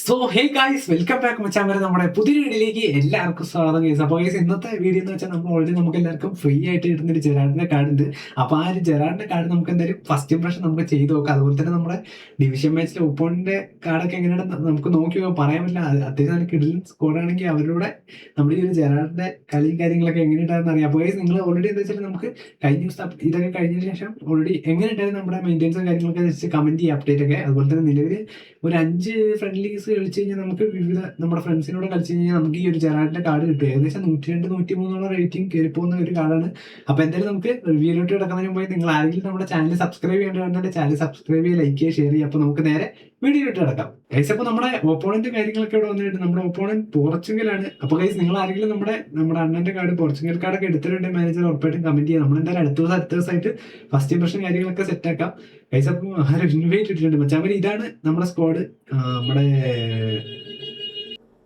So hey guys welcome back മച്ചാൻ വരെ നമ്മുടെ പുതിയ വീഡിയോയിലേക്ക് എല്ലാവർക്കും സ്വാഗതം ഗൈസ്. അപ്പോൾ ഗൈസ് ഇന്നത്തെ വീഡിയോ എന്ന് വെച്ചാൽ നമ്മൾ ഓൾറെഡി നമുക്ക് എല്ലാവർക്കും ഫ്രീ ആയിട്ട് കിട്ടുന്നൊരു ജെറാഡിന്റെ കാർഡ് ഉണ്ട്. അപ്പോൾ ആ ഒരു ജെറാഡിന്റെ കാർഡ് നമുക്ക് എന്തായാലും ഫസ്റ്റ് ഇംപ്രഷൻ നമുക്ക് ചെയ്ത് നോക്കാം. അതുപോലെ തന്നെ നമ്മുടെ ഡിവിഷൻ മാച്ചിലെ ഒപ്പോണിന്റെ കാർഡൊക്കെ എങ്ങനെയാണ് നമുക്ക് നോക്കി പറയാൻ പറ്റില്ല. അത്യാവശ്യം നല്ല കിഡിൽ സ്കോർ ആണെങ്കിൽ അവരുടെ നമ്മുടെ ഈ ഒരു ജെറാഡിന്റെ കളിയും കാര്യങ്ങളൊക്കെ എങ്ങനെയുണ്ടായിരുന്നു അറിയാം. അപ്പോൾ ഗൈസ് നിങ്ങൾ ഓൾറെഡി എന്താ വെച്ചാൽ നമുക്ക് കഴിഞ്ഞ ദിവസം ഇതൊക്കെ കഴിഞ്ഞതിന് ശേഷം ഓൾറെഡി എങ്ങനെയുണ്ടായിരുന്നു നമ്മുടെ മെയിൻ്റെനൻസും കാര്യങ്ങളൊക്കെ ജസ്റ്റ് കമന്റ് ചെയ്യുക അപ്ഡേറ്റ് ഒക്കെ. അതുപോലെ തന്നെ നിലവിൽ ഒരു 5 ഫ്രണ്ട്ലീസ് കളിച്ച് കഴിഞ്ഞാൽ നമുക്ക് വിവിധ നമ്മുടെ ഫ്രണ്ട്സിനോട് കളിച്ച് കഴിഞ്ഞാൽ നമുക്ക് ഈ ഒരു ജെറാഡിന്റെ കാർഡ് കിട്ടും. ഏകദേശം 102, 103 റേറ്റിംഗ് കയറി പോകുന്ന ഒരു കാർഡാണ്. അപ്പൊ എന്തായാലും നമുക്ക് റിവ്യൂലോട്ട് കിടക്കുന്നതിന് മുമ്പ് നിങ്ങൾ ആരെങ്കിലും നമ്മുടെ ചാനൽ സബ്സ്ക്രൈബ് ചെയ്യേണ്ടതുകൊണ്ട് ചാനൽ സബ്സ്ക്രൈബ് ചെയ്യുക, ലൈക്ക് ചെയ്യുക, ഷെയർ ചെയ്യുക. അപ്പൊ നമുക്ക് നേരെ വീഡിയോയിലോട്ട് കിടക്കാം. ഗൈസ് അപ്പോൾ നമ്മുടെ ഓപ്പോണന്റ് കാര്യങ്ങളൊക്കെ ഇവിടെ വന്നിട്ട് നമ്മുടെ ഓപ്പോണന്റ് പോർച്ചുഗലാണ്. അപ്പോൾ ഗൈസ് നിങ്ങൾ ആരെങ്കിലും നമ്മുടെ അണ്ണന്റെ കാർഡ് പോർച്ചുഗൽ കാർഡൊക്കെ എടുത്തിട്ടുണ്ട് മാനേജർ ഉറപ്പായിട്ടും കമന്റ് ചെയ്യുക. നമ്മൾ എന്തായാലും അടുത്ത ദിവസമായിട്ട് ഫസ്റ്റ് ഇംപ്രഷൻ കാര്യങ്ങളൊക്കെ സെറ്റ് ആക്കാം. ഗൈസ് അപ്പോൾ ആരും ഇൻവൈറ്റ് ഇട്ടിട്ടുണ്ട് മച്ചാൻ. ഇതാണ് നമ്മുടെ സ്ക്വാഡ്. നമ്മുടെ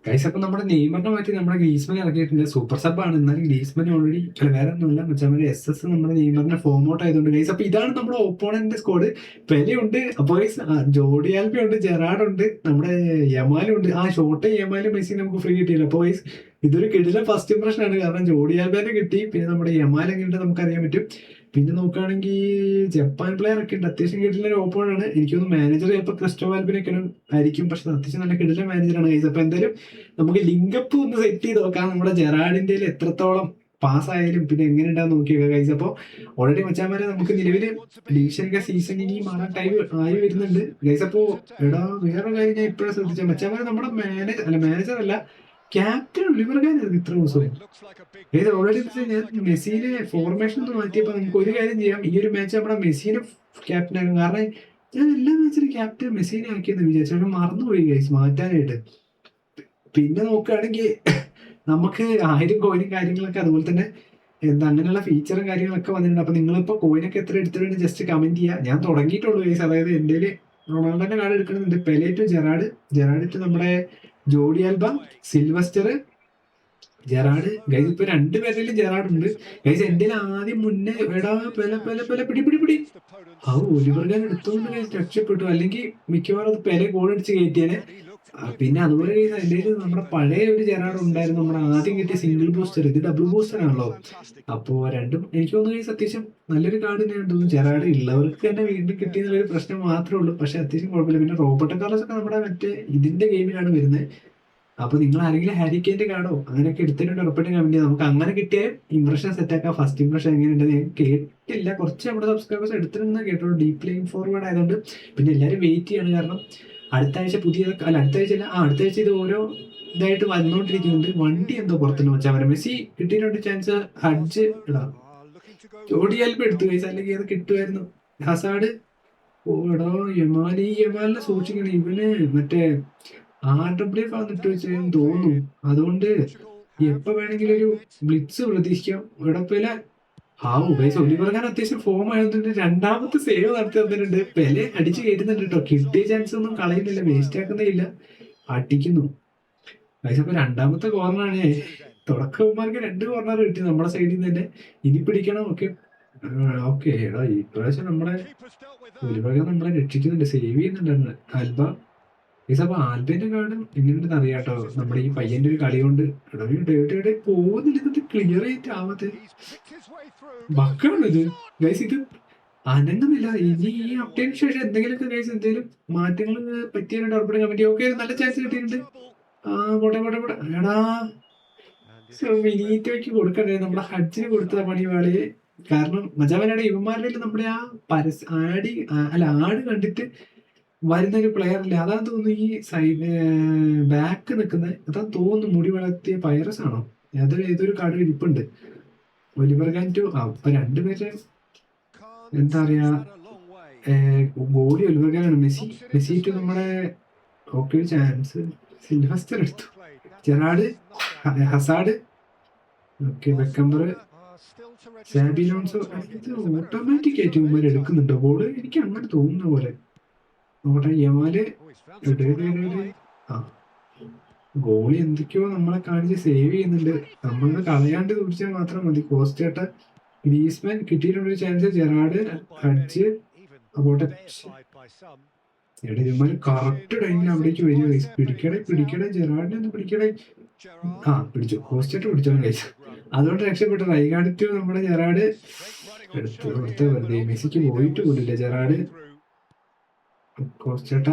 ഗൈസ് അപ്പം നമ്മുടെ നെയ്മറിനെ മാറ്റി നമ്മുടെ ഗ്രീസ്മൻ ഇറക്കിയിട്ടുണ്ട്. സൂപ്പർ സബ് ആണ്, എന്നാലും ഗ്രീസ്മൻ ഓൾറെഡി വേറെ ഒന്നുമില്ല മച്ചാൻ. SS നമ്മുടെ നെയ്മറിന്റെ ഫോം ഔട്ട് ആയതുകൊണ്ട് ഗൈസ്. അപ്പൊ ഇതാണ് നമ്മുടെ ഓപ്പോണന്റ് സ്ക്വാഡ്. പെലെയുണ്ട്, അപ്പൊ ഗൈസ് ജോഡി ആൽബി ഉണ്ട്, ജെറാഡ് ഉണ്ട്, നമ്മുടെ യമാലും ഉണ്ട്. ഷോർട്ട് യമാലും മെസ്സി നമുക്ക് ഫ്രീ കിട്ടിയില്ല. അപ്പൊ ഗൈസ് ഇതൊരു കിടിലൻ ഫസ്റ്റ് ഇംപ്രഷൻ ആണ്. കാരണം ജോഡി ആൽബാനെ കിട്ടി, പിന്നെ നമ്മുടെ യമാൽ എങ്ങനെയുണ്ട് നമുക്ക് അറിയാൻ പറ്റും. പിന്നെ നോക്കുകയാണെങ്കിൽ ജപ്പാൻ പ്ലെയർ ഒക്കെ ഉണ്ട്. അത്യാവശ്യം കിടിലൻ ഓപ്പണാണ്. എനിക്കൊന്ന് മാനേജർ ചിലപ്പോൾ ക്രിസ്റ്റോവാൽബിനൊക്കെ ആയിരിക്കും, പക്ഷെ അത്യാവശ്യം നല്ല കിടിലൻ മാനേജറാണ് ഗൈസ്. അപ്പൊ എന്തായാലും നമുക്ക് ലിങ്കപ്പ് ഒന്ന് സെറ്റ് ചെയ്ത് നോക്കാം. നമ്മുടെ ജെറാഡിന്റെ എത്രത്തോളം പാസ്സായാലും പിന്നെ എങ്ങനെ ഉണ്ടാവും നോക്കിയൊക്കെ ഗൈസ്. അപ്പോൾ ഓൾറെഡി മച്ചാന്മാരെ നമുക്ക് നിലവിൽ ഡിവിഷനൊക്കെ സീസൺ ഇനി മാറാൻ ടൈം ആയി വരുന്നുണ്ട് ഗൈസ്. അപ്പോൾ എടാ വേറൊരു കാര്യം ഞാൻ ഇപ്പോഴും ശ്രദ്ധിച്ച മച്ചാന്മാരെ നമ്മുടെ മാനേജർ അല്ല, ക്യാപ്റ്റൻ ഒലിവർഗാനായിരുന്നു ഇത്ര ദിവസവും. ഏത് ഓൾറെഡി ഞാൻ മെസ്സിനെ ഫോർമേഷൻ ഒന്ന് മാറ്റിയപ്പോൾ നമുക്ക് ഒരു കാര്യം ചെയ്യാം. ഈ ഒരു മാച്ച് നമ്മുടെ മെസ്സിനെ ക്യാപ്റ്റൻ ആകും. കാരണം ഞാൻ എല്ലാ മാച്ചിലും ക്യാപ്റ്റൻ മെസ്സിനെ ആക്കിയെന്ന് വിചാരിച്ചു, മറന്നുപോയി ഗൈസ് മാറ്റാനായിട്ട്. പിന്നെ നോക്കുകയാണെങ്കിൽ നമുക്ക് 1000 കോയിനും കാര്യങ്ങളൊക്കെ അതുപോലെ തന്നെ അങ്ങനെയുള്ള ഫീച്ചറും കാര്യങ്ങളൊക്കെ വന്നിട്ടുണ്ട്. അപ്പൊ നിങ്ങളിപ്പോ കോയിനൊക്കെ എത്ര എടുത്തിട്ടുണ്ട് ജസ്റ്റ് കമന്റ് ചെയ്യുക. ഞാൻ തുടങ്ങിയിട്ടുള്ളൂ ഗൈസ്. അതായത് എൻ്റെ റൊണാൾഡോന്റെ കാർഡ് എടുക്കുന്നുണ്ട്. പെലെ ടു ജെറാഡ് ടു നമ്മുടെ Jordi Alba, Sylvester, Gerard. Guys ഇപ്പൊ 2 പേരിലും ജെറാഡ് ഉണ്ട് ഗൈസ്. എന്റെ ആദ്യം മുന്നേ എടാ പെല പിടി ഒലിവർഗാൻ എടുത്തോണ്ട് ഗൈസ് രക്ഷപ്പെട്ടു. അല്ലെങ്കിൽ മിക്കവാറും അത് പെലെ ഗോൾ അടിച്ച് കയറ്റിയാനെ. പിന്നെ അതുപോലെ എൻ്റെ നമ്മുടെ പഴയ ഒരു ജെറാഡ് ഉണ്ടായിരുന്നു, നമ്മുടെ ആദ്യം കിട്ടിയ സിംഗിൾ ബൂസ്റ്റർ. ഇത് ഡബിൾ ബൂസ്റ്റർ ആണല്ലോ. അപ്പോ രണ്ടും എനിക്ക് തോന്നുന്നു ഗൈസ് അത്യാവശ്യം നല്ലൊരു കാർഡ് തന്നെയാണ് തോന്നുന്നു. ജെറാഡ് ഉള്ളവർക്ക് തന്നെ വീണ്ടും കിട്ടിയെന്നുള്ളൊരു പ്രശ്നം മാത്രമേ ഉള്ളൂ, പക്ഷെ അത്യാവശ്യം കുഴപ്പമില്ല. പിന്നെ റോബർട്ടോ കാർലോസ് ഒക്കെ നമ്മുടെ മറ്റേ ഇതിന്റെ ഗെയിമിലാണ് വരുന്നത്. അപ്പൊ നിങ്ങൾ ആരെങ്കിലും ഹാരി കെയിന്റെ കാർഡോ അങ്ങനെയൊക്കെ എടുത്തിട്ടുണ്ട് ഉറപ്പായിട്ടും കമന്റ് ചെയ്യാം. നമുക്ക് അങ്ങനെ കിട്ടിയ ഇംപ്രഷൻ സെറ്റ് ആക്കാം. ഫസ്റ്റ് ഇംപ്രഷൻ എങ്ങനെയുണ്ട് ഞാൻ കേട്ടില്ല, കുറച്ച് നമ്മുടെ സബ്സ്ക്രൈബേഴ്സ് എടുത്തിരുന്ന കേട്ടോ. ഡീപ് പ്ലേയിങ് ഫോർവേഡ് ആയതുകൊണ്ട് പിന്നെ എല്ലാവരും വെയിറ്റ് ചെയ്യാണ്. കാരണം അടുത്ത ആഴ്ച അടുത്ത ആഴ്ച ഇത് ഓരോ ഇതായിട്ട് വന്നുകൊണ്ടിരിക്കുന്നുണ്ട്. വണ്ടി എന്തോ പുറത്തുനിന്ന് വെച്ചാൽ വരാം. മെസ്സി കിട്ടിയിട്ടുണ്ട് ചാൻസ്. ഹഡ്ജ് ഇടാ, ജോഡി ആൽബ എടുത്തു കഴിച്ച, അല്ലെങ്കിൽ അത് കിട്ടുമായിരുന്നു. ഹസാഡ് ഓടോ, യമാലിനെ സൂക്ഷിക്കണം. ഇവന് മറ്റേ RW വന്നിട്ട് വെച്ചെന്ന് തോന്നുന്നു. അതുകൊണ്ട് എപ്പോ വേണമെങ്കിലും ഒരു ബ്ലിറ്റ്സ് പ്രതീക്ഷിക്കാം. ഉടപ്പില ഗൈസ് ഒലിവർഗാൻ അത്യാവശ്യം ഫോം ആയതുകൊണ്ട് 2ാമത്തെ സേവ് നടത്തി തന്നിട്ടുണ്ട്. പെലെ അടിച്ച് കയറ്റുന്നുണ്ട് കേട്ടോ. കിട്ടിയ ചാൻസ് ഒന്നും കളയുന്നില്ല, വേസ്റ്റ് ആക്കുന്നേ ഇല്ല, അടിക്കുന്നു ഗൈസ്. അപ്പൊ 2ാമത്തെ കോർണറാണ്. തുടക്കന്മാർക്ക് 2 കോർണർ കിട്ടി നമ്മുടെ സൈഡിൽ നിന്ന് തന്നെ. ഇനി പിടിക്കണം. ഓക്കെ എടാ ഇപ്രാവശ്യം നമ്മുടെ ഒലിവർഗാൻ നമ്മളെ രക്ഷിക്കുന്നുണ്ട്, സേവ് ചെയ്യുന്നുണ്ടായിരുന്നു ആൽബ. അപ്പൊ ആൽബന്റെ കാർഡും എങ്ങനെയുണ്ടെന്ന് അറിയാട്ടോ. നമ്മുടെ ഈ പയ്യന്റെ ഒരു കളി കൊണ്ട് പോകുന്നില്ല, ക്ലിയർ ആയിട്ട് ആവാത്ത ബക്കാണ് ഇത് ഗൈസ്. ഇത് അനങ്ങുന്നില്ല. ഇനി ഈ അപ്ഡേറ്റിന് ശേഷം എന്തെങ്കിലുമൊക്കെ ഗൈസ് എന്തെങ്കിലും മാറ്റങ്ങൾ പറ്റിയാലുണ്ട് ഉറപ്പായിട്ടും കമന്റ്. ഓക്കെ നല്ല ചാൻസ് കിട്ടിയിട്ടുണ്ട്. പോട്ടെ എടാ വിനീറ്റോയ്ക്ക് കൊടുക്കണ്ടേ, നമ്മുടെ ഹഡ്ജിന് കൊടുത്ത പണി വാളിയെ. കാരണം മജാവനാണ് ഇവന്മാരുടെ നമ്മുടെ ആട് കണ്ടിട്ട് വരുന്ന ഒരു പ്ലെയർ ഇല്ല. അതാ തോന്നുന്നു ഈ സൈഡ് ബാക്ക് നിൽക്കുന്നത്. അതാ തോന്നുന്നു മുടി വളർത്തിയ പൈറസ് ആണോ, ഏതൊരു കാർഡ് ഇരിപ്പുണ്ട്. ഒലിവർഗാൻ ടു ഇപ്പൊ 2 പേര് എന്താ പറയാ, ഗോളി ഒലിവർഗാനാണ്. മെസ്സി ടു നമ്മുടെ ഓക്കെ ചാൻസ്. സിൽവസ്റ്റർ എടുത്തു, Gerrard, Hazard, okay Beckenbauer, Xabi Alonso. ഇത് ഓട്ടോമാറ്റിക് ആയിട്ട് ഇവന്മാർ എടുക്കുന്നുണ്ടോ ഗോള്? എനിക്ക് അങ്ങനെ തോന്നുന്ന പോലെ. നോക്കട്ടെ, യമാല് ഗോളി എന്തൊക്കെയോ നമ്മളെ കാണിച്ച് സേവ് ചെയ്യുന്നുണ്ട്. നമ്മളെ കളയാണ്ട് കുടിച്ചാൽ മാത്രം മതി. കോസ്റ്റേട്ട, ഗ്രീസ്മാൻ കിട്ടിയിട്ടുള്ളൊരു ചാൻസ്. ജെറാഡ്, ഹഡ്ജ്, പോട്ടെ. എടാ ഇവന്മാര് കറക്റ്റ് ടൈമിൽ അവിടേക്ക് വരിക ഗൈസ്. പിടിക്കടേ ജെറാഡിനെ ഒന്ന് പിടിക്കടേ. ആ പിടിച്ചു, കോസ്റ്റേറ്റ് പിടിച്ചോളൂ ഗൈസ്. അതുകൊണ്ട് രക്ഷപ്പെട്ടു. റൈഗാർഡ് നമ്മുടെ ജെറാഡ് എടുത്ത് കൊടുത്ത വെറുതെ. മെസ്സിക്ക് പോയിട്ട് പോലില്ല ജെറാഡ്. കോസ്റ്റേട്ട,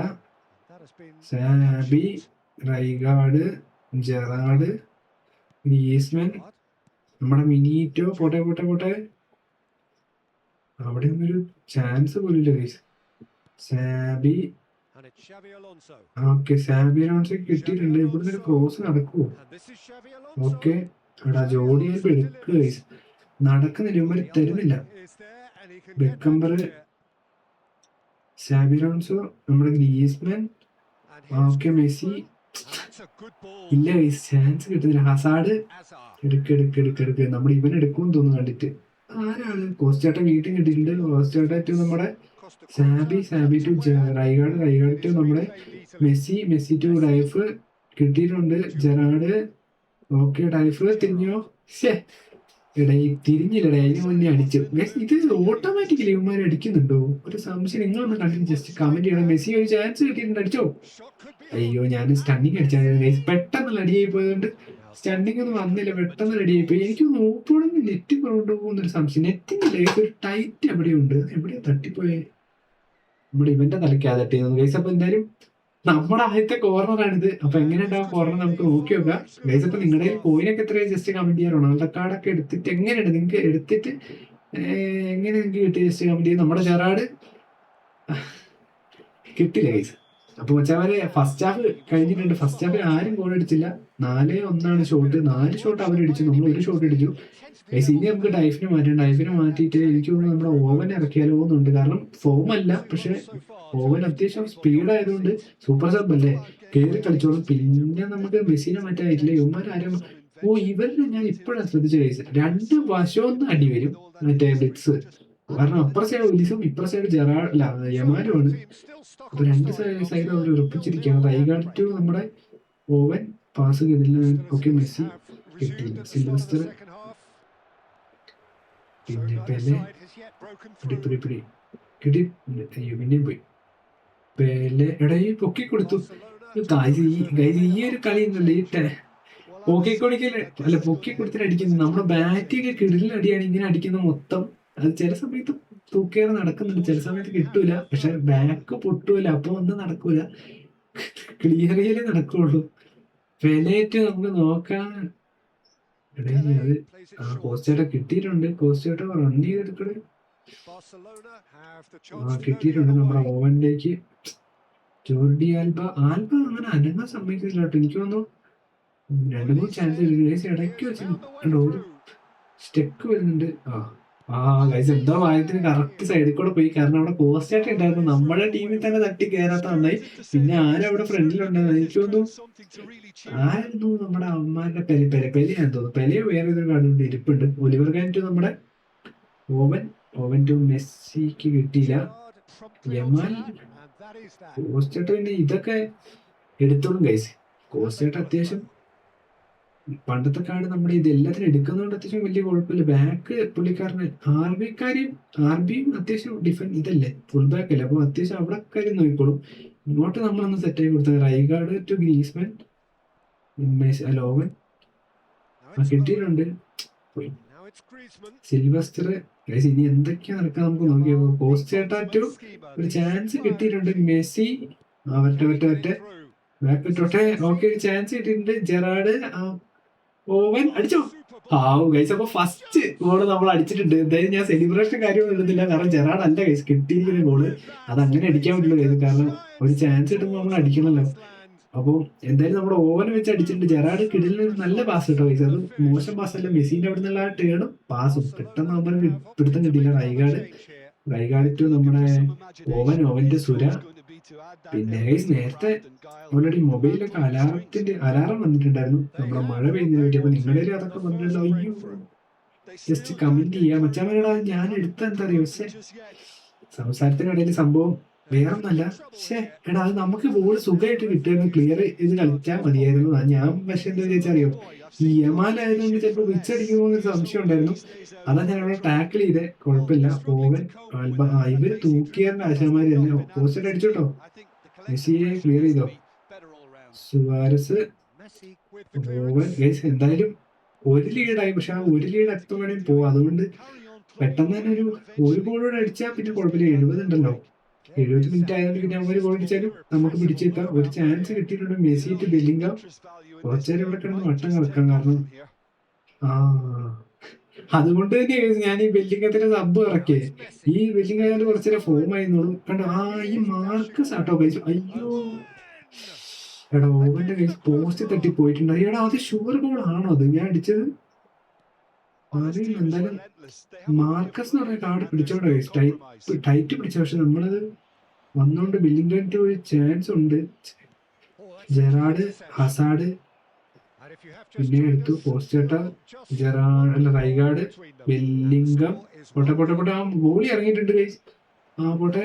സാബി, റൈഗാർഡ്, ജെറാഡ്, ഗ്രീസ്മാൻ, നമ്മുടെ മിനിറ്റോ. പോട്ടെ. അവിടെ ഒന്നൊരു ചാൻസ് പോലില്ല guys. Xabi, okay Xabi Alonso കിട്ടിയിട്ടുണ്ട്. ഇവിടുന്ന് ഒരു ക്രോസ് നടക്കുവോ? ഓക്കെ എടാ ജോഡി എടുക്കുക ഗൈസ്. നടക്കുന്നില്ല, ഇവന്മാര് തരുന്നില്ല. ബെക്കംബർ, സാബി അലോൺസോ, നമ്മുടെ ഗ്രീസ്മാൻ, ഓക്കെ മെസ്സി. ഇല്ല ഗൈസ്, ചാൻസ് കിട്ടുന്നില്ല. ഹസാഡ് എടുക്ക്. നമ്മുടെ ഇവൻ എടുക്കുമെന്ന് തോന്നുന്നു കണ്ടിട്ട്. ആരാണ്? കോസ്റ്റേട്ട വീട്ടിൽ കിട്ടിയിട്ടുണ്ട്. കോസ്റ്റേട്ട നമ്മുടെ സാബി ടു റൈഗാർഡ് ടു നമ്മുടെ മെസ്സി ടു ഡൈഫ് കിട്ടിയിട്ടുണ്ട്. Gerard, okay ഡൈഫ് തിരിഞ്ഞോ? തിരിഞ്ഞില്ലടേ, അതിന് മുന്നേ അടിച്ചു. ഇത് ഓട്ടോമാറ്റിക്കലി ഇവന്മാർ അടിക്കുന്നുണ്ടോ? ഒരു സംശയം. നിങ്ങളൊന്ന് കണ്ടിട്ട് ജസ്റ്റ് കമന്റ് ചെയ്യണം. മെസ്സി ഒരു ചാൻസ് കിട്ടിയിട്ടുണ്ട്, അടിച്ചോ? അയ്യോ, ഞാൻ സ്റ്റണ്ണിങ് അടിച്ചാൽ പെട്ടെന്നുള്ള അടിയായി പോയതുകൊണ്ട് സ്റ്റണ്ടിങ് ഒന്നും വന്നില്ല. പെട്ടെന്ന് റെഡി ആയിപ്പോയി. എനിക്ക് നോക്കണമെങ്കിൽ നെറ്റ് കൊണ്ടു പോകുന്നൊരു സംശയം. നെറ്റിന്റെ ലൈഫ് ഒരു ടൈറ്റ് എവിടെയുണ്ട്. എവിടെയാ തട്ടിപ്പോയേ? നമ്മുടെ ഇവന്റെ തലയ്ക്കാതെ തട്ടിയത് ഗൈസ്. അപ്പൊ എന്തായാലും നമ്മുടെ ആദ്യത്തെ കോർണറാണിത്. അപ്പൊ എങ്ങനെ ഉണ്ടാവും കോർണർ നമുക്ക് നോക്കി നോക്കാം ഗൈസ്. അപ്പൊ നിങ്ങളുടെ കോയിനൊക്കെ എത്രയും ജസ്റ്റ് കമന്റ് ചെയ്യാൻ. റൊണാൾഡോ കാർഡൊക്കെ എടുത്തിട്ട് എങ്ങനെയുണ്ട് നിങ്ങൾക്ക്? എടുത്തിട്ട് എങ്ങനെ നിങ്ങൾക്ക് കിട്ടി ജസ്റ്റ് കമന്റ് ചെയ്യും. നമ്മുടെ ജെറാഡ് കിട്ടില്ല ഗൈസ്. അപ്പൊ മച്ചാവരെ ഫസ്റ്റ് ഹാഫ് കഴിഞ്ഞിട്ടുണ്ട്. ഫസ്റ്റ് ഹാഫിൽ ആരും ഗോൾ അടിച്ചില്ല. 4-1 ഷോട്ട്. 4 ഷോട്ട് അവരടിച്ചു, നമ്മൾ 1 ഷോട്ട് അടിച്ചു ഗൈസ്. ഇനി നമുക്ക് ഡൈഫിനെ മാറ്റാം. ഡൈഫിനെ മാറ്റിയിട്ട് എനിക്ക് തോന്നുന്നു നമ്മുടെ ഓവൻ ഇറക്കിയാലോ എന്നുണ്ട്. കാരണം ഫോം അല്ല, പക്ഷെ ഓവൻ അത്യാവശ്യം സ്പീഡ് ആയതുകൊണ്ട് സൂപ്പർ സബ് അല്ലേ, കയറി കളിച്ചോളും. പിന്നെ നമുക്ക് മെസ്സിനെ മാറ്റായിട്ടില്ല. ഇവന്മാരും ഇവരുടെ ഞാൻ ഇപ്പോഴാണ് ശ്രദ്ധിച്ച ഗൈസ്. 2 വശമൊന്ന് അടി വരും മറ്റേ ബ്ലിറ്റ്സ്. കാരണം അപ്പുറ സൈഡ് ഒലിസും ഇപ്പുറ സൈഡ് യമാലുമാണ്. അപ്പൊ 2 സൈഡ് അവർ ഉറപ്പിച്ചിരിക്കുകയാണ്. റൈഗാർഡ് ടു നമ്മുടെ ഓവൻ പാസ് കിട്ടില്ല. ഓക്കെ മെസ്സി കിട്ടിയില്ല. സിൽവസ്റ്റർ, പിന്നെ പെലെ പിടി കിട്ടി. അയ്യോ പിന്നെയും പോയി. പെലെ ഈ പൊക്കി കൊടുത്തു. ഈ ഒരു കളി എന്നല്ല ഈ പൊക്കി കൊടുത്തിട്ട് അടിക്കുന്നത്. നമ്മുടെ ബാറ്റൊക്കെ കിടിലിൽ അടിയാണ് ഇങ്ങനെ അടിക്കുന്നത് മൊത്തം. അത് ചില സമയത്ത് തൂക്കേറെ നടക്കുന്നുണ്ട്, ചില സമയത്ത് കിട്ടൂല. പക്ഷെ ബാക്ക് പൊട്ടൂല, അപ്പൊ ഒന്നും നടക്കൂല. ക്ലിയർ ചെയ്യലേ നടക്കുള്ളൂ. പെലേറ്റ് നമുക്ക് നോക്കാം. അത് കോസ്റ്റേട്ട കിട്ടിയിട്ടുണ്ട്. കോസ്റ്റേട്ട റൺ ചെയ്തെടുക്കണേ. കിട്ടിയിട്ടുണ്ട് നമ്മുടെ ഓവനിലേക്ക്. ജോർഡി ആൽബ അങ്ങനെ അനങ്ങാൻ സമ്മതിക്കുന്നില്ല കേട്ടോ. എനിക്ക് തോന്നുന്നു 2-3 ചാൻസ് ഇടയ്ക്ക് വെച്ചിട്ടുണ്ടോ ഒരു സ്റ്റെക്ക് വരുന്നുണ്ട്. ഗൈസ് എന്തോ ഭാഗ്യത്തിന് കറക്റ്റ് സൈഡിൽ കൂടെ പോയി. കാരണം അവിടെ പോസ്റ്റായിട്ട് ഉണ്ടായിരുന്നു. നമ്മുടെ ടീമിൽ തന്നെ തട്ടി കയറാത്ത നന്നായി. പിന്നെ ആരും അവിടെ ഫ്രണ്ടിലുണ്ടായിരുന്നു. എനിക്ക് തോന്നുന്നു ആരായിരുന്നു നമ്മുടെ അവന്മാരുടെ പെലയാന്ന് തോന്നുന്നു. പെലയോ വേറെ ഏതൊരു കാർഡ് ഇരിപ്പുണ്ട്. ഒലിവർ കാൻ ടു നമ്മുടെ ഓവൻ ടു മെസ്സിക്ക് കിട്ടിയില്ല. യമാൽ, കോസ്റ്റേട്ട പിന്നെ ഇതൊക്കെ എടുത്തോളും ഗൈസ്. കോസ്റ്റേട്ട അത്യാവശ്യം പണ്ടത്തെ കാർഡ് നമ്മുടെ ഇത് എല്ലാത്തിനും എടുക്കുന്നതുകൊണ്ട് അത്യാവശ്യം വലിയ കുഴപ്പമില്ല. ബാക്ക് പുള്ളിക്കാരന് ആർബിയും അത്യാവശ്യം ഇതല്ലേ, ഫുൾ ബാക്ക് അല്ലേ. അപ്പൊ അത്യാവശ്യം അവിടെ കാര്യം നോക്കിക്കോളും. ഇങ്ങോട്ട് നമ്മളൊന്ന് സെറ്റ് ആയി കൊടുത്തത്. റൈഗാർഡ് ടു ഗ്രീസ്മാൻ, ലോവൻ കിട്ടിയിട്ടുണ്ട്. സിൽവസ്റ്റർ. ഇനി എന്തൊക്കെയാ നടക്കാൻ നമുക്ക് നോക്കിയപ്പോ കോസ്റ്റേട്ട ടു ഒരു ചാൻസ് കിട്ടിയിട്ടുണ്ട്. മെസ്സി ഒറ്റ ബാക്ക് ഇട്ടോട്ടെ. ഓക്കെ ചാൻസ് കിട്ടിയിട്ടുണ്ട്. ജെറാഡ്, ഓവൻ അടിച്ചോ. ഗൈസ് അപ്പൊ ഫസ്റ്റ് ഗോള് നമ്മൾ അടിച്ചിട്ടുണ്ട്. എന്തായാലും ഞാൻ സെലിബ്രേഷൻ കാര്യം എഴുതുന്നില്ല, കാരണം ജെറാഡ് അല്ല ഗൈസ് കിട്ടിയിരിക്കുന്ന ഗോള്. അത് അങ്ങനെ അടിക്കാൻ പറ്റുള്ളൂ ഗൈസ്, കാരണം ഒരു ചാൻസ് കിട്ടുമ്പോൾ നമ്മൾ അടിക്കണമല്ലോ. അപ്പൊ എന്തായാലും നമ്മുടെ ഓവൻ വെച്ച് അടിച്ചിട്ടുണ്ട്. ജെറാഡ് കിടിലിന് നല്ല പാസ് കിട്ടോ ഗൈസ്. അത് മോശം പാസ് അല്ല, മെസ്സിന്റെ അവിടെ നിന്നുള്ള ആ ടേണും പാസും പെട്ടെന്ന് നമ്മൾ പിടുത്തം കിട്ടിയില്ല. റൈഗാർഡ് ടു നമ്മുടെ ഓവന്റെ സുര. പിന്നെ ഗൈസ് നേരത്തെ ഓൾറെഡി മൊബൈലിലൊക്കെ അലാറം വന്നിട്ടുണ്ടായിരുന്നു നമ്മുടെ മഴ പെയ്യുന്നതിനെ പറ്റി. അപ്പൊ നിങ്ങളുടെ അതൊക്കെ വന്നിട്ടുണ്ടോ? അയ്യോ ജസ്റ്റ് കമന്റ് ചെയ്യാം മച്ചാമേടാ. ഞാൻ എടുത്ത എന്താ അറിയോ, പക്ഷെ സംസാരത്തിനിടയിൽ സംഭവം വേറൊന്നല്ല. പക്ഷെ എടാ അത് നമുക്ക് ബോൾ സുഖമായിട്ട് കിട്ടുമായിരുന്നു, ക്ലിയർ ചെയ്ത് കളിച്ചാൽ മതിയായിരുന്നു. ഞാൻ പക്ഷെ എന്താ വിചാരിച്ചറിയോ, ഈ യമാലായതുകൊണ്ട് ചിലപ്പോൾ വിച്ചടിക്കുമോ എന്നൊരു സംശയം ഉണ്ടായിരുന്നു. അതാ ഞാൻ അവിടെ ടാക്കിൾ ചെയ്തേ. കുഴപ്പമില്ല. ഓവൻ ഇവര് തൂക്കിയാറിന്റെ ആശാമാര് തന്നെ പോസ്റ്റ് അടിച്ചോട്ടോ. മെസ്സിയെ ക്ലിയർ ചെയ്തോ? Suarez, oven. ഗൈസ് എന്തായാലും ഒരു ലീഡായി, പക്ഷെ ആ ഒരു ലീഡ് എപ്പോൾ വേണേലും പോവാം. അതുകൊണ്ട് പെട്ടെന്ന് തന്നെ ഒരു ഗോളോട് അടിച്ചാൽ പിന്നെ കുഴപ്പമില്ല. 70 ഉണ്ടല്ലോ, 70 മിനിറ്റ് ആയതുകൊണ്ട് പിന്നെ ഒരു ഗോൾ അടിച്ചാലും നമുക്ക് പിടിച്ചെത്താം. ഒരു ചാൻസ് കിട്ടിയിട്ടുണ്ട് മെസ്സിയിട്ട് ബെല്ലിംഗാം. കുറച്ചേരം ഇവിടെ കിടന്ന് വട്ടം കിടക്കാം. കാരണം അതുകൊണ്ട് തന്നെ ഞാൻ ഈ ബെല്ലിംഗത്തിന്റെ സബ് ഇറക്കിയേ. ഈ ബെല്ലിംഗം കുറച്ചേരം ഫോം ആയിരുന്നുള്ളൂ. കണ്ടോ, ഈ മാർക്കസ് ആട്ടോ കഴിച്ചു. അയ്യോ എടാ, ഓവന്റെ കൈസ് പോസ്റ്റ് തട്ടി പോയിട്ടുണ്ട്. എടാ, അത് ഷുവർ ഗോൾ ആണോ? അത് ഞാൻ അടിച്ചത് അറിയില്ല. എന്തായാലും മാർക്കസ് എന്ന് പറഞ്ഞ കാർഡ് പിടിച്ചോണ്ട് കൈസ് ടൈറ്റ് പിടിച്ച. പക്ഷെ നമ്മളത് വന്നോണ്ട് ബില്ലിംഗിന്റെ ഒരു ചാൻസ് ഉണ്ട്. ജെറാഡ്, ഹസാഡ് പിന്നെ എടുത്തു. പോസ്റ്റേട്ട, ജെറാഡ് അല്ല റൈഗാർഡ്, ബെല്ലിംഗം. പൊട്ടെ ആ ഗോളി ഇറങ്ങിയിട്ടുണ്ട് കൈസ്. പോട്ടെ,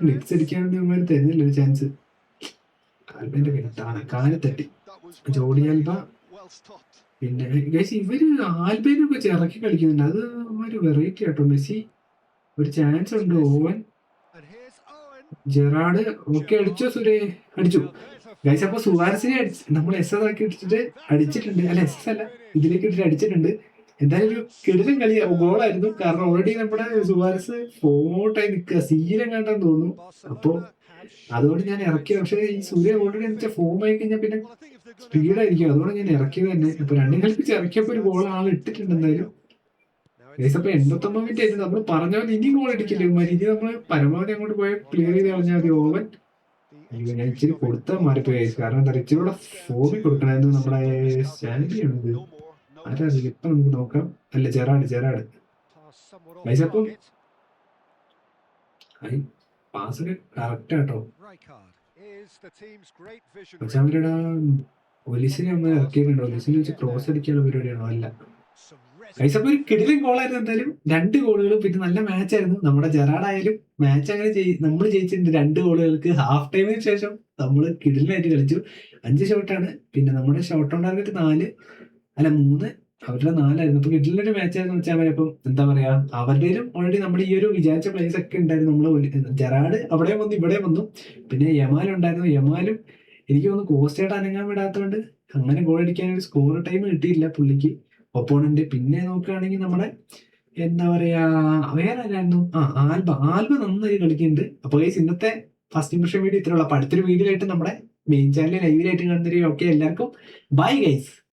ലിക്സ് അടിക്കാൻ വേണ്ടി തരുന്നില്ല ഒരു ചാൻസ്. ആൽബന്റെ കയ്യിലാണ്, കാല് തട്ടി. Jordi Alba. പിന്നെ ഗൈസ് ഇവര് ആൽബേനെ വെച്ച് ഇറക്കി കളിക്കുന്നുണ്ട്. അത് ഒരു വെറൈറ്റി ആട്ടോ. മെസ്സി ഒരു ചാൻസ് ഉണ്ട്. Oven, Gerard. ഓക്കെ, അടിച്ചോ സുരേ? അടിച്ചു ഗൈസ്. അപ്പൊ സുവാരസിനെ നമ്മൾ SS ആക്കി ഇട്ടിട്ട് അടിച്ചിട്ടുണ്ട്. അല്ല, SS അല്ല, ഇതിലേക്ക് ഇട്ടിട്ട് അടിച്ചിട്ടുണ്ട്. എന്തായാലും ഒരു കിടിലൻ കളി ഗോളായിരുന്നു. കാരണം ഓൾറെഡി നമ്മുടെ സുവാരസ് ഫോമൗട്ടായി നിൽക്കുക, സീരം കണ്ടെന്ന് തോന്നുന്നു. അപ്പോ അതുകൊണ്ട് ഞാൻ ഇറക്കിയത്. പക്ഷേ ഈ സൂര്യ ഓൾറെഡി എന്ന് ഫോം ആയി കഴിഞ്ഞാൽ പിന്നെ സ്പീഡായിരിക്കും. അതുകൊണ്ട് ഞാൻ ഇറക്കിയത് തന്നെ. ഇപ്പൊ രണ്ടും കളിപ്പിച്ച് ഇറക്കിയപ്പോ ഒരു ഗോൾ ആൾ ഇട്ടിട്ടുണ്ട് എന്തായാലും. അപ്പൊ 89 മിനിറ്റ് ആയിരുന്നു. നമ്മൾ പറഞ്ഞ പോലെ ഇനി ഗോൾ അടിക്കില്ല ഇനി നമ്മൾ പരമാവധി അങ്ങോട്ട് പോയി ക്ലിയർ ചെയ്ത് കളഞ്ഞാൽ മതി. ഓവൻ ഞാൻ ഇച്ചിരി കൊടുത്താൽ മാറിപ്പോയി. കാരണം എന്താ ഇച്ചിരി ഫോമിൽ കൊടുക്കണമായിരുന്നു. നമ്മുടെ സ്റ്റാൻഡിയാണിത്. ആരാധിക്കും ഇപ്പൊ നമുക്ക് നോക്കാം. അല്ല, ജെറാഡ് അപ്പം പാസ് കറക്റ്റ് ആട്ടോ. പക്ഷെ അവരുടെ ഒലിസിനെ നമ്മൾ ഇറക്കിയിട്ടുണ്ടോ? ഒലിസിനെ വെച്ച് ക്രോസ് അടിക്കാനുള്ള പരിപാടിയാണോ? അല്ല ഗൈസ്. അപ്പൊ ഒരു കിടിലൻ ഗോളായിരുന്നു. എന്തായാലും 2 ഗോളുകളും. പിന്നെ നല്ല മാച്ച് ആയിരുന്നു. നമ്മുടെ ജെറാഡായാലും മാച്ച് അങ്ങനെ നമ്മൾ ജയിച്ചിട്ടുണ്ട്. 2 ഗോളുകൾക്ക്. ഹാഫ് ടൈമിന് ശേഷം നമ്മൾ കിടിലനായിട്ട് കളിച്ചു. 5 ഷോട്ടാണ്. പിന്നെ നമ്മുടെ ഷോട്ട് ഓൺ ടാർഗറ്റ് 4 അല്ല 3, അവരുടെ 4ആയിരുന്നു. അപ്പൊ കിടിലൊരു മാച്ച് ആയിരുന്നു വെച്ചാൽ മതി. അപ്പം എന്താ പറയാ, അവരുടെയും ഓൾറെഡി നമ്മുടെ ഈ ഒരു വിചാരിച്ച പ്ലേസ് ഒക്കെ ഉണ്ടായിരുന്നു. നമ്മള് ജെറാഡ് അവിടെ വന്നു, ഇവിടെ വന്നു. പിന്നെ യമാൽ ഉണ്ടായിരുന്നു. യമാലും എനിക്ക് തോന്നുന്നു കോസ്റ്റേട്ട് അനങ്ങാൻ വിടാത്തതുകൊണ്ട് അങ്ങനെ ഗോൾ അടിക്കാൻ ഒരു സ്കോർ ടൈം കിട്ടിയില്ല പുള്ളിക്ക്, ഒപ്പോണന്റ്. പിന്നെ നോക്കുകയാണെങ്കിൽ നമ്മുടെ എന്താ പറയാ, വേറെ ആരായിരുന്നു? ആൽബ നന്നായി കളിക്കുന്നുണ്ട്. അപ്പൊ ഗൈസ് ഇന്നത്തെ ഫസ്റ്റ് ഇംപ്രഷൻ വീഡിയോ ഇത്രയുള്ള. അപ്പൊ അടുത്തൊരു വീഡിയോ ആയിട്ട് നമ്മുടെ മെയിൻ ചാനലിൽ ലൈവിലായിട്ട് കാണുന്നവരെയും ഒക്കെ എല്ലാവർക്കും ബൈ ഗൈസ്.